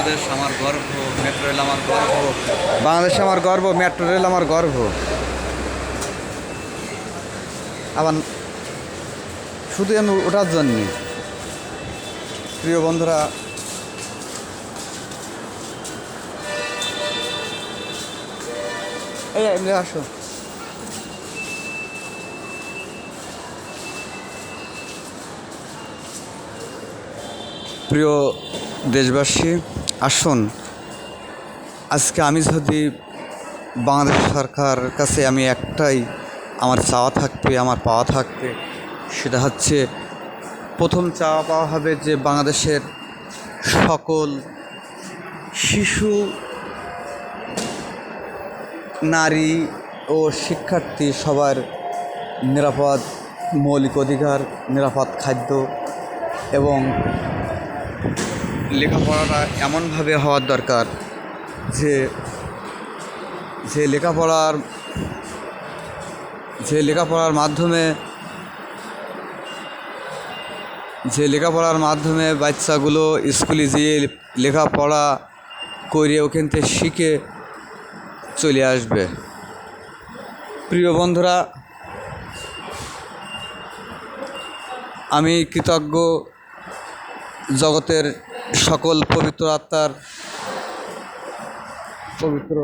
বাংলাদেশ আমার গর্ব, metro rail আমার গর্ব। বাংলাদেশ আমার গর্ব, মেট্রো রেল আমার গর্ব। আবার শুধু আমি ওঠার জন্যে। প্রিয় বন্ধুরা, এই এমনি আসো। প্রিয় দেশবাসী, আসুন আজকে আমি যদি বাংলাদেশ সরকার কাছে আমি একটাই আমার চাওয়া থাকবে, আমার পাওয়া থাকবে, সেটা হচ্ছে প্রথম চাওয়া পাওয়া হবে যে বাংলাদেশের সকল শিশু, নারী ও শিক্ষার্থী সবার নিরাপদ মৌলিক অধিকার, নিরাপদ খাদ্য এবং লেখাপড়াটা এমনভাবে হওয়ার দরকার যে যে লেখাপড়ার মাধ্যমে বাচ্চাগুলো স্কুলে যেয়ে লেখাপড়া করে ওখান থেকে শিখে চলে আসবে। প্রিয় বন্ধুরা, আমি কৃতজ্ঞ জগতের সকল পবিত্র আত্মার পবিত্র